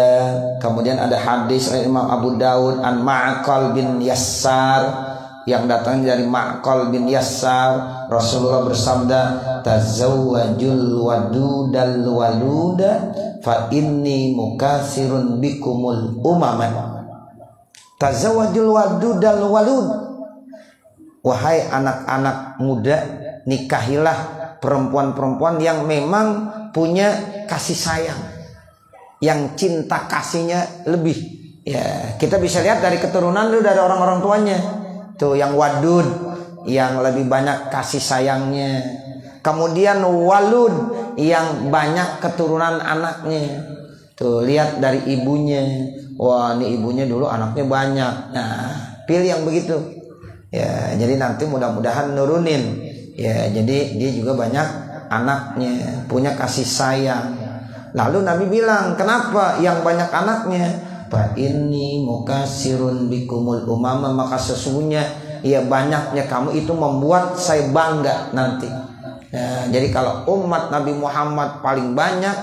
Speaker 1: kemudian ada hadis Imam Abu Dawud an Ma'qal bin Yassar, yang datang dari Ma'qal bin Yassar. Rasulullah bersabda, tazawwajul wadudal waluda fa inni mukatsirun bikumul umama. Tazawwajul wadudal walud, wahai anak-anak muda, nikahilah perempuan-perempuan yang memang punya kasih sayang, yang cinta kasihnya lebih. Ya, kita bisa lihat dari keturunan itu dari orang-orang tuanya. Tuh yang wadud, yang lebih banyak kasih sayangnya. Kemudian walud, yang banyak keturunan anaknya. Tuh lihat dari ibunya. Wah, ini ibunya dulu anaknya banyak. Nah, pilih yang begitu. Ya, jadi nanti mudah-mudahan nurunin Ya, jadi dia juga banyak anaknya, punya kasih sayang. Lalu Nabi bilang, kenapa yang banyak anaknya? Fa inni mukasirun bikumul umama, maka sesungguhnya ya banyaknya kamu itu membuat saya bangga nanti. Ya, jadi kalau umat Nabi Muhammad paling banyak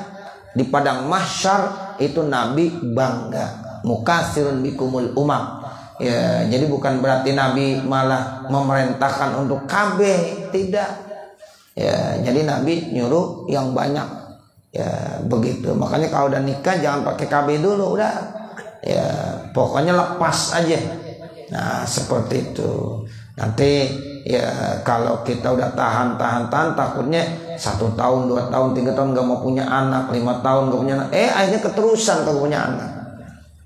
Speaker 1: di padang mahsyar itu Nabi bangga. Mukasirun bikumul umam. Ya, jadi bukan berarti Nabi malah memerintahkan untuk KB, tidak. Ya, jadi Nabi nyuruh yang banyak. Ya, begitu. Makanya kalau udah nikah jangan pakai KB dulu, udah. Ya, pokoknya lepas aja. Nah, seperti itu. Nanti ya kalau kita udah tahan takutnya 1 tahun, 2 tahun, 3 tahun gak mau punya anak, 5 tahun gak punya anak. Akhirnya keterusan kalau punya anak.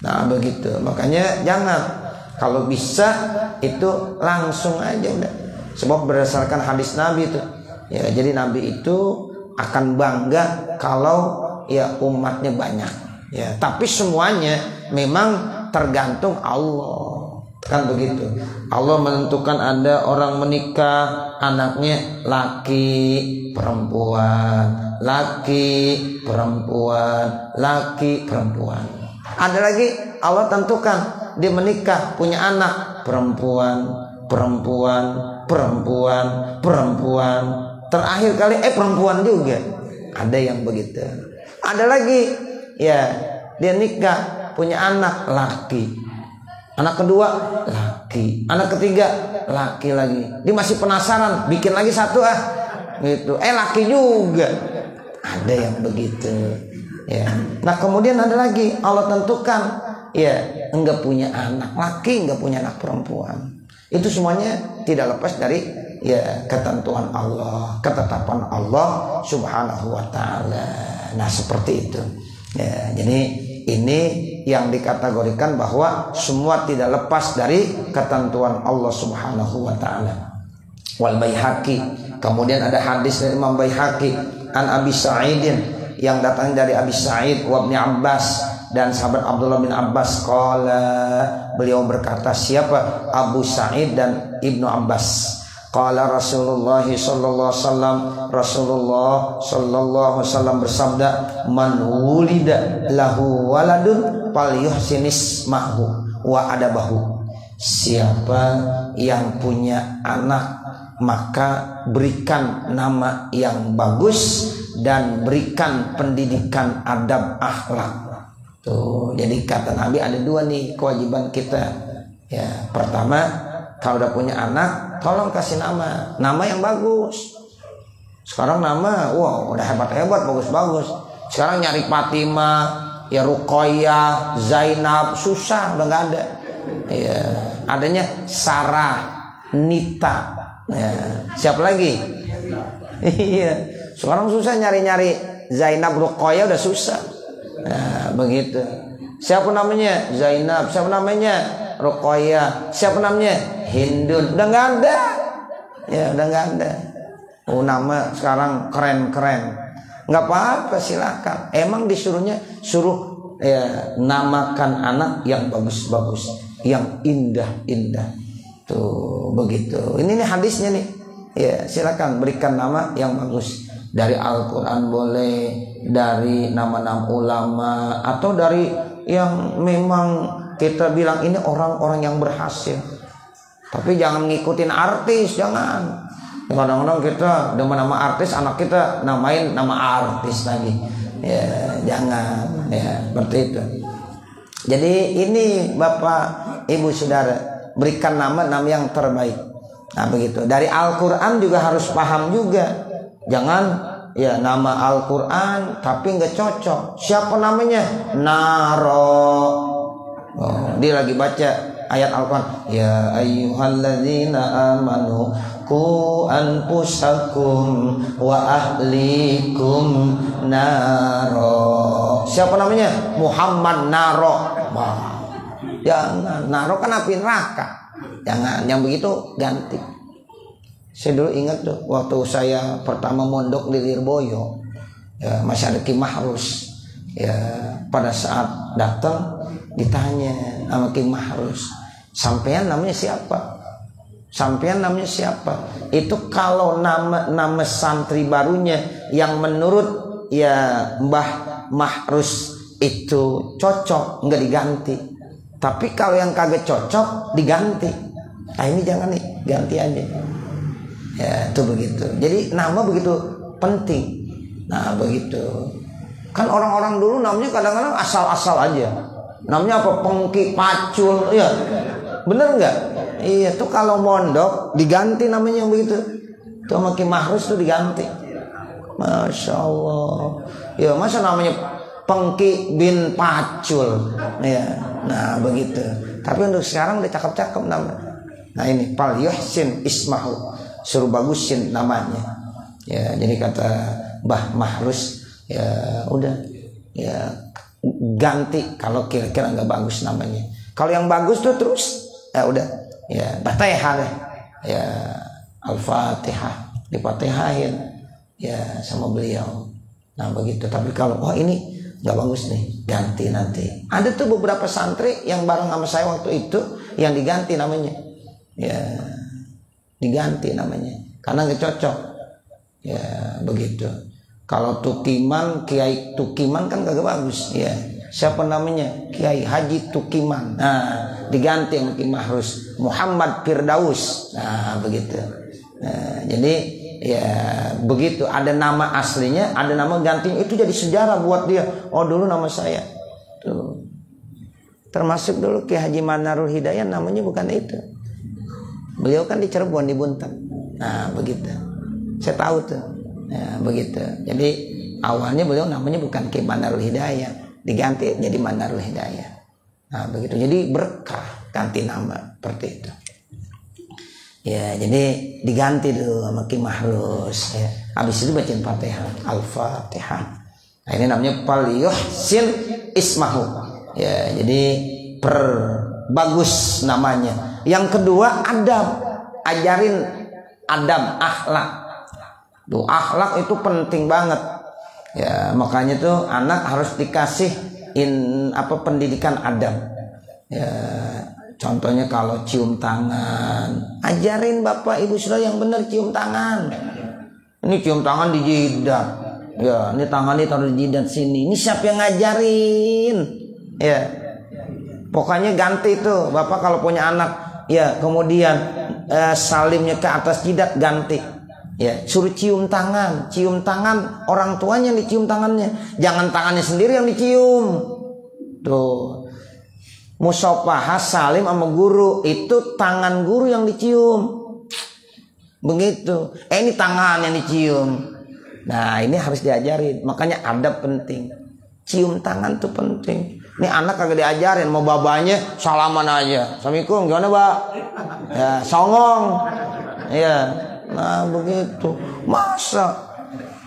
Speaker 1: Nah, begitu. Makanya jangan. Kalau bisa itu langsung aja udah. Sebab berdasarkan hadis Nabi itu. Ya, jadi Nabi itu akan bangga kalau ya umatnya banyak. Ya, tapi semuanya memang tergantung Allah. Kan begitu. Allah menentukan ada orang menikah, anaknya laki, perempuan, laki, perempuan, laki, perempuan. Ada lagi Allah tentukan dia menikah, punya anak, perempuan, perempuan, perempuan, perempuan. Terakhir kali perempuan juga. Ada yang begitu. Ada lagi ya, dia nikah, punya anak laki, anak kedua laki, anak ketiga laki lagi. Dia masih penasaran, bikin lagi satu gitu. Laki juga. Ada yang begitu. Ya. Nah, kemudian ada lagi Allah tentukan ya enggak punya anak laki, enggak punya anak perempuan. Itu semuanya tidak lepas dari ya ketentuan Allah, ketetapan Allah Subhanahu wa taala. Nah, seperti itu. Ya, jadi ini yang dikategorikan bahwa semua tidak lepas dari ketentuan Allah Subhanahu wa taala. Wal Baihaqi, kemudian ada hadis dari Imam Baihaqi an Abi Sa'idin yang datang dari Abi Sa'id wa Ibnu Abbas dan sahabat Abdullah bin Abbas. Qala, beliau berkata, siapa? Abu Sa'id dan Ibnu Abbas. Qala Rasulullah sallallahu alaihi wasallam, Rasulullah sallallahu alaihi wasallam bersabda, man wulida lahu waladun falyuhsinis mahu wa adabahu. Siapa yang punya anak maka berikan nama yang bagus dan berikan pendidikan adab akhlak. Tuh, jadi kata Nabi ada 2 nih kewajiban kita. Ya, pertama, kalau udah punya anak, tolong kasih nama yang bagus. Sekarang nama, wow, udah hebat-hebat, bagus-bagus. Sekarang nyari Fatimah, ya Ruqayyah, Zainab, susah, udah nggak ada. Ya, adanya Sarah, Nita. Ya, siapa lagi? Iya, sekarang susah nyari-nyari Zainab, Ruqayyah udah susah. Nah, begitu. Siapa namanya? Zainab. Siapa namanya? Ruqayyah. Siapa namanya? Hindun. Udah nggak ada. Ya, udah nggak ada. Nama sekarang keren-keren. Nggak apa-apa, silakan. Emang disuruhnya suruh ya, namakan anak yang bagus-bagus, yang indah-indah. Tuh, begitu. Ini nih hadisnya nih. Ya, silakan berikan nama yang bagus. Dari Al-Quran boleh, dari nama-nama ulama, atau dari yang memang kita bilang ini orang-orang yang berhasil. Tapi jangan ngikutin artis, jangan. Kadang-kadang kita demen nama artis, anak kita namain nama artis lagi. Ya, jangan. Ya, seperti itu. Jadi ini Bapak, Ibu, Saudara, berikan nama yang terbaik. Nah, begitu. Dari Al-Quran juga harus paham juga. Jangan ya nama Al-Quran tapi nggak cocok. Siapa namanya? Naro. Oh, dia lagi baca ayat Al-Quran. Ya ayyuhalladzina amanu qu anfusakum wa ahlikum naro. Siapa namanya? Muhammad Naro. Wah, jangan. Naro kan api neraka. Jangan, yang begitu ganti. Saya dulu ingat tuh waktu saya pertama mondok di Lirboyo, ya, masih ada Ki Mahrus. Ya, pada saat datang ditanya sama Ki Mahrus, sampean namanya siapa? Sampean namanya siapa? Itu kalau nama santri barunya yang menurut ya Mbah Mahrus itu cocok, nggak diganti. Tapi kalau yang kagak cocok diganti. Nah ini jangan nih, ganti aja. Ya itu begitu. Jadi nama begitu penting. Nah begitu. Kan orang-orang dulu namanya kadang-kadang asal-asal aja. Namanya apa? Pengki, pacul, ya. Bener nggak? Iya tuh kalau mondok diganti namanya yang begitu. Tuh sama Ki Mahrus tuh diganti. Masya Allah. Ya masa namanya Pengki bin Pacul. Ya. Nah begitu. Tapi untuk sekarang udah cakep-cakep namanya. Nah ini Pal Yuhsin Ismahu, suruh bagusin namanya. Ya jadi kata Mbah Mahrus, ya udah, ya ganti kalau kira-kira nggak bagus namanya. Kalau yang bagus tuh terus, ya udah, ya Fatihah deh, ya Al-Fatihah dipatihahin, ya sama beliau. Nah begitu. Tapi kalau ini nggak bagus nih, ganti nanti. Ada tuh beberapa santri yang bareng sama saya waktu itu yang diganti namanya. Ya diganti namanya karena nggak cocok, ya begitu. Kalau Tukiman, Kiai Tukiman kan kagak bagus, ya siapa namanya? Kiai Haji Tukiman. Nah diganti sama Ki Mahrus Muhammad Firdaus. Nah begitu. Nah, jadi ya begitu, ada nama aslinya, ada nama gantinya. Itu jadi sejarah buat dia. Oh dulu nama saya tuh. Termasuk dulu Ki Haji Manarul Hidayah namanya bukan itu. Beliau kan di Cirebon, di Buntan. Nah begitu. Saya tahu tuh. Nah begitu. Jadi awalnya beliau namanya bukan Ki Manarul Hidayah, diganti jadi Manarul Hidayah. Nah begitu. Jadi berkah ganti nama seperti itu. Ya jadi diganti dulu sama Ki Mahrus. Ya. Habis itu bacain Fatihah, Al-Fatihah. Nah ini namanya Pal Yuhsin Ismahu. Ya jadi perbagus namanya. Yang kedua adab, ajarin adab, akhlak. Tuh akhlak itu penting banget. Ya makanya tuh anak harus dikasih pendidikan adab. Ya contohnya kalau cium tangan, ajarin bapak ibu saudara yang benar cium tangan. Ini cium tangan di jidat. Ya ini tangannya taruh di jidat sini. Ini siapa yang ngajarin? Ya pokoknya ganti tuh bapak kalau punya anak. Ya kemudian salimnya ke atas jidat ganti. Ya suruh cium tangan orang tuanya yang dicium tangannya, jangan tangannya sendiri yang dicium. Tuh musafahah salim sama guru itu tangan guru yang dicium. Begitu. Ini tangan yang dicium. Nah ini harus diajarin. Makanya adab penting. Cium tangan tuh penting. Ini anak kagak diajarin, mau babanya salaman aja. Assalamualaikum, gimana Pak? Ya, songong. Ya, nah begitu. Masa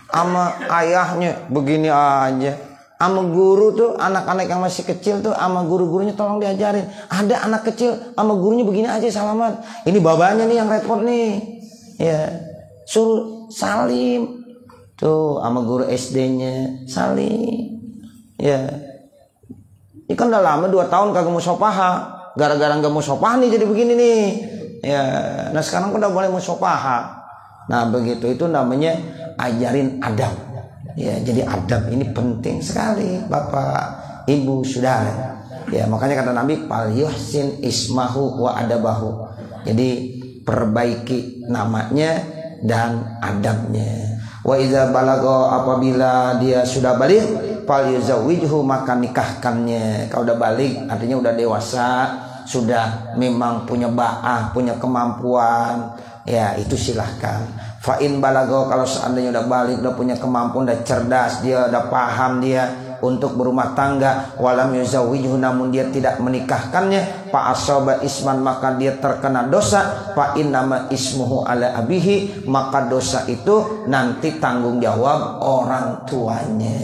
Speaker 1: sama ayahnya begini aja. Sama guru tuh, anak-anak yang masih kecil tuh sama guru-gurunya tolong diajarin. Ada anak kecil sama gurunya begini aja salaman. Ini babanya nih yang repot nih. Ya, suruh salim. Tuh sama guru SD-nya salim. Ya. Ini kan udah lama 2 tahun kagak musafahah. Gara-gara nggak musafahah nih jadi begini nih. Ya, nah sekarang udah boleh musafahah. Nah begitu itu namanya ajarin adab. Ya, jadi adab ini penting sekali, Bapak, Ibu, Saudara. Ya, makanya kata Nabi, Pal Yuhsin Ismahu wa adabahu. Jadi perbaiki namanya dan adabnya. Wa iza balago, apabila dia sudah balik, fal yuzawijhu, maka nikahkannya. Kalau udah balik artinya udah dewasa, sudah memang punya ba'ah, punya kemampuan, ya itu silahkan. Fa in balago, kalau seandainya udah balik, udah punya kemampuan, udah cerdas, dia udah paham dia untuk berumah tangga, walam yuzawijhu, namun dia tidak menikahkannya, fa asaba isman, maka dia terkena dosa, fa innama ismuhu ala abihi, maka dosa itu nanti tanggung jawab orang tuanya.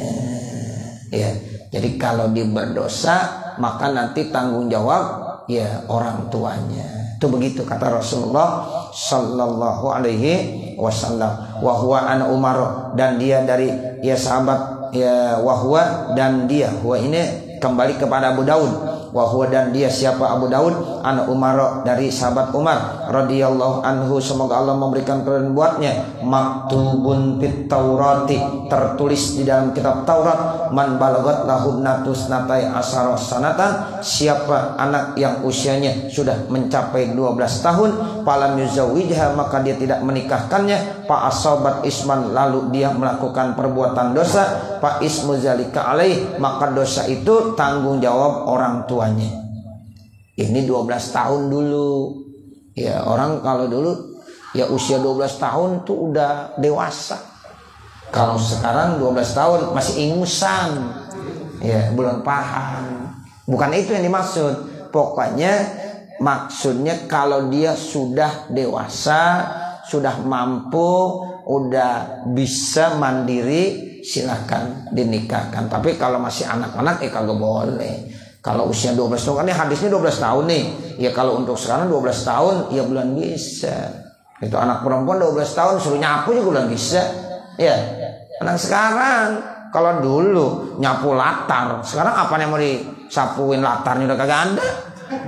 Speaker 1: Ya, jadi kalau dia berdosa maka nanti tanggung jawab ya orang tuanya. Itu begitu kata Rasulullah sallallahu alaihi wasallam. Wa huwa an Umar, dan dia dari ya sahabat ya wahwa, dan dia huwa ini kembali kepada Abu Daud. wa huwa dan dia siapa Abu Daud an Umar dari sahabat Umar radhiyallahu anhu, semoga Allah memberikan keridhaan buatnya, maktubun fit Taurati, tertulis di dalam kitab Taurat, man balagat lahu natus natai asara sanatan, siapa anak yang usianya sudah mencapai 12 tahun, falam yuzawijha, maka dia tidak menikahkannya, fa asabat isman, lalu dia melakukan perbuatan dosa, fa ismu zalika alaih, maka dosa itu tanggung jawab orang tuanya. Ini 12 tahun dulu. Ya, orang kalau dulu ya usia 12 tahun tuh udah dewasa. Kalau sekarang 12 tahun masih ingusan. Ya, belum paham. Bukan itu yang dimaksud. Pokoknya maksudnya kalau dia sudah dewasa, sudah mampu, udah bisa mandiri, silakan dinikahkan. Tapi kalau masih anak-anak kagak boleh. Kalau usia 12 tahun, kan ini hadisnya 12 tahun nih. Ya kalau untuk sekarang 12 tahun ya belum bisa. Itu anak perempuan 12 tahun suruh nyapu juga belum bisa. Ya. Anak sekarang, kalau dulu nyapu latar, sekarang apa yang mau disapuin latarnya udah kagak ada.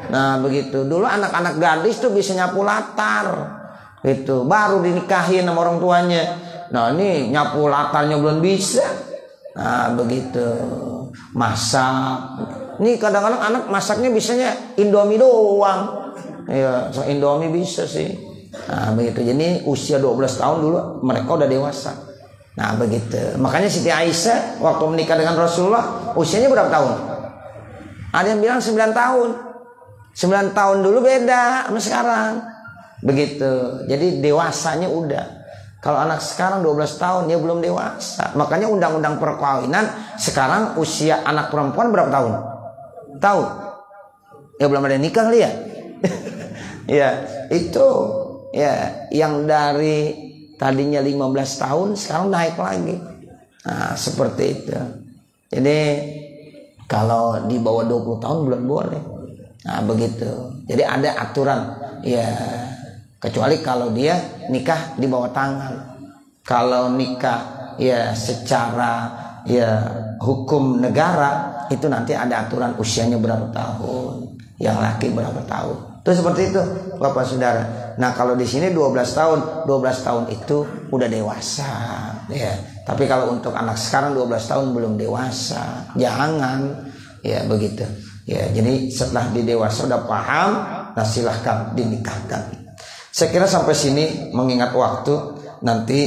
Speaker 1: Nah, begitu. Dulu anak-anak gadis tuh bisa nyapu latar. Itu baru dinikahin sama orang tuanya. Nah, ini nyapu latarnya belum bisa. Nah, begitu. Masak. Nih kadang-kadang anak masaknya bisanya Indomie doang. Ya, Indomie bisa sih. Nah, begitu. Jadi usia 12 tahun dulu mereka udah dewasa. Nah, begitu. Makanya Siti Aisyah waktu menikah dengan Rasulullah usianya berapa tahun? Ada yang bilang 9 tahun. 9 tahun dulu beda sama sekarang. Begitu. Jadi dewasanya udah. Kalau anak sekarang 12 tahun ya belum dewasa. Makanya undang-undang perkawinan sekarang usia anak perempuan berapa tahun? Tahu? Ya belum ada nikah kali ya. Ya, itu ya yang dari tadinya 15 tahun sekarang naik lagi. Nah, seperti itu. Jadi kalau di bawah 20 tahun belum boleh. Nah, begitu. Jadi ada aturan. Ya, kecuali kalau dia nikah di bawah tangan. Kalau nikah ya secara ya hukum negara itu nanti ada aturan usianya berapa tahun, yang laki berapa tahun. Itu seperti itu, Bapak Saudara. Nah, kalau di sini 12 tahun itu udah dewasa, ya. Tapi kalau untuk anak sekarang 12 tahun belum dewasa, jangan, ya begitu. Ya, jadi setelah di dewasa udah paham, nah silahkan dinikahkan. Saya kira sampai sini mengingat waktu, nanti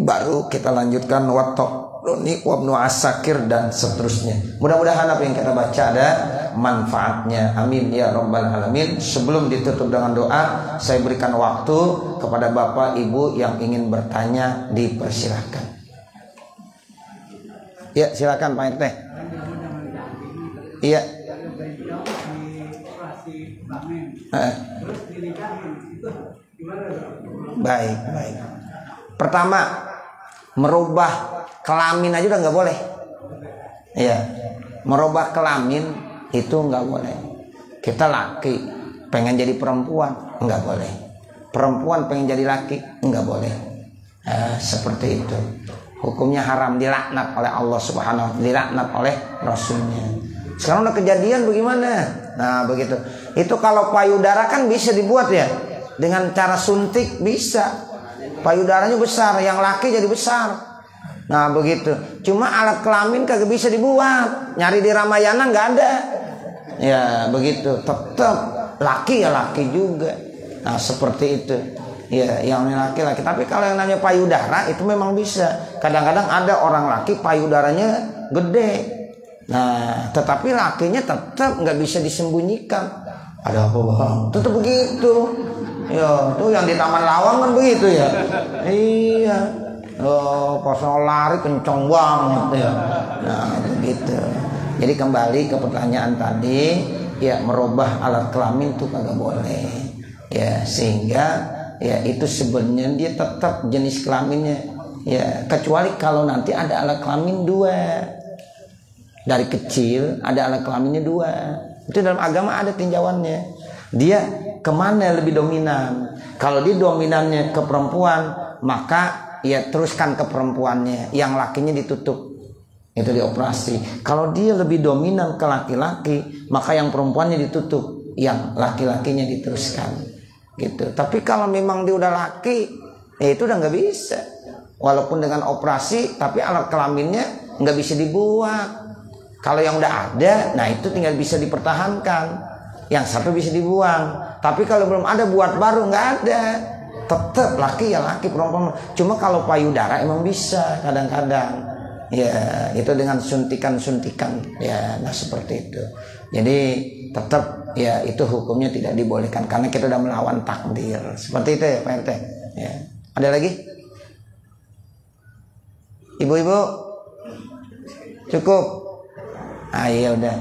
Speaker 1: baru kita lanjutkan Wattaquni wabnu asakir dan seterusnya. Mudah-mudahan apa yang kita baca ada manfaatnya. Amin ya rabbal alamin. Sebelum ditutup dengan doa, saya berikan waktu kepada Bapak Ibu yang ingin bertanya, dipersilahkan. Ya, silakan Pak RT. Iya. Baik. Pertama, merubah kelamin aja udah nggak boleh. Iya, merubah kelamin itu nggak boleh. Kita laki pengen jadi perempuan nggak boleh. Perempuan pengen jadi laki nggak boleh. Seperti itu. Hukumnya haram, dilaknat oleh Allah Subhanahu wa taala, dilaknat oleh Rasulnya. Sekarang udah kejadian bagaimana? Nah, begitu. Itu kalau payudara kan bisa dibuat ya. Dengan cara suntik bisa. Payudaranya besar, yang laki jadi besar. Nah, begitu. Cuma alat kelamin kagak bisa dibuat. Nyari di Ramayana nggak ada. Ya, begitu. Tetap laki ya laki juga. Nah, seperti itu. Ya, yang laki-laki. Tapi kalau yang namanya payudara itu memang bisa. Kadang-kadang ada orang laki payudaranya gede. Nah, tetapi lakinya tetap nggak bisa disembunyikan. Ada apa bang? Tetap begitu. Ya, tuh yang di Taman Lawang kan begitu ya. Iya. Oh, pas lari kenceng banget ya. Nah, begitu. Jadi kembali ke pertanyaan tadi, ya merubah alat kelamin tuh kagak boleh. Ya, sehingga ya itu sebenarnya dia tetap jenis kelaminnya. Ya, kecuali kalau nanti ada alat kelamin dua. Dari kecil ada alat kelaminnya dua. Itu dalam agama ada tinjauannya. Dia kemana lebih dominan? Kalau dia dominannya ke perempuan, maka ya teruskan ke perempuannya. Yang lakinya ditutup. itu dioperasi. Kalau dia lebih dominan ke laki-laki, maka yang perempuannya ditutup, yang laki-lakinya diteruskan gitu. Tapi kalau memang dia udah laki, ya itu udah nggak bisa. Walaupun dengan operasi, tapi alat kelaminnya nggak bisa dibuat. Kalau yang udah ada, nah itu tinggal bisa dipertahankan. Yang satu bisa dibuang. Tapi kalau belum ada, buat baru nggak ada. Tetap laki ya laki, perempuan. Cuma kalau payudara emang bisa kadang-kadang. Ya itu dengan suntikan-suntikan. Ya nah seperti itu. Jadi tetap ya itu hukumnya tidak dibolehkan. Karena kita udah melawan takdir. Seperti itu ya Pak RT. Ya. Ada lagi? Ibu-ibu? Cukup? Ya udah.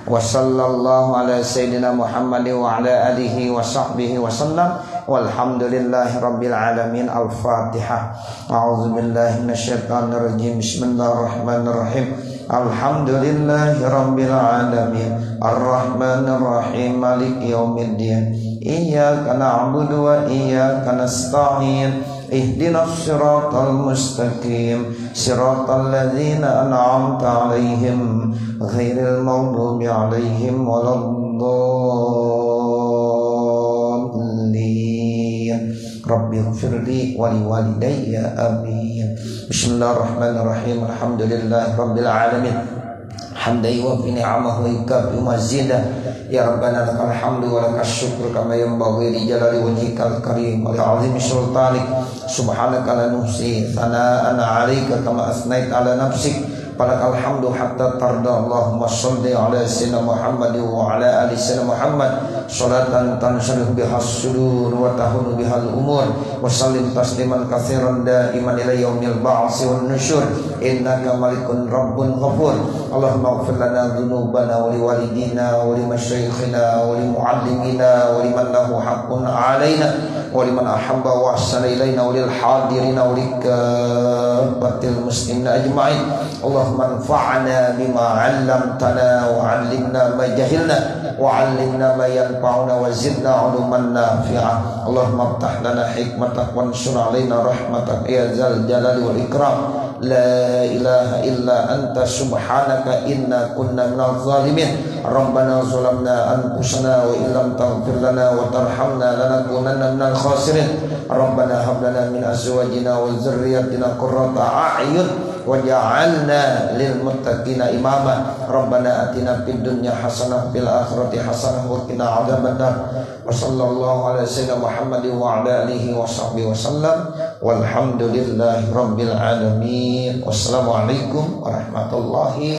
Speaker 1: Wassallallahu ala sayyidina Muhammad wa ala alihi wa sahbihi wa sallam. Walhamdulillahi rabbil alamin. Al-Fatihah. A'udzu billahi minasyaitonir rajim. Bismillahirrahmanirrahim. Alhamdulillahi rabbil alamin. Arrahmanir rahim. Maliki yaumiddin. Iyyaka na'budu wa iyyaka nasta'in. Ihdinas siratal mustaqim. Siratal ladzina an'amta 'alaihim ghairil maghdubi 'alaihim waladdallin. Rabbighfirli wa liwalidayya amin. Bismillahirrahmanirrahim. Alhamdulillahi rabbil alamin. Hamdan yuwaffi ni'amahu wa yukafi mazidah. Ya Rabbana lakal hamdu wa lakal syukru kama yanbaghi li jalali wajhikal karim wa li 'azimi sultanik. Subhanaka la nuhsi thana'an 'alaika kama asnaita 'ala nafsik. Falakal hamdu hatta tarda. Allahumma shalli 'ala sayyidina Muhammad wa 'ala ali sayyidina Muhammad salatan tansharihu bihas sudur wa tahunu bihal umur wa sallim tasliman katsiran daiman ila yaumil ba'tsi wan nusyur. Innaka malikun rabbun ghafur. Allahumma ighfir lana dhunubana wa liwalidina wa limasyayikhina wa limuallimina wa liman lahu haqqun 'alaina wa liman ahabba wa ahsana ilaina wa lil hadirina wa likabbatil muslimina ajma'in. Allahumma anfa'na bima 'allamtana wa 'allimna ma jahilna wa 'allimna ma yanfa'una wa zidna 'uluman nafi'ah. Allahumma iftah lana hikmatak wa ansur 'alaina rahmatak ya zal jalali wal ikram. La ilaha illa anta subhanaka inna kunna minal zalimin. Rabbana zalamna anfusana wa illam taghfir lana wa tarhamna lanakunanna minal khasirin. Rabbana hab lana min azwajina wa dzurriyyatina qurrata a'yun waj'alna lil muttaqina imama. Rabbana atina fid dunya hasanah fil akhirati hasanah wa qina adzabannar. Wa sallallahu ala sayyidina Muhammad wa ala alihi wa sahbihi wa sallam. Walhamdulillahi rabbil alamin. Wassalamualaikum warahmatullahi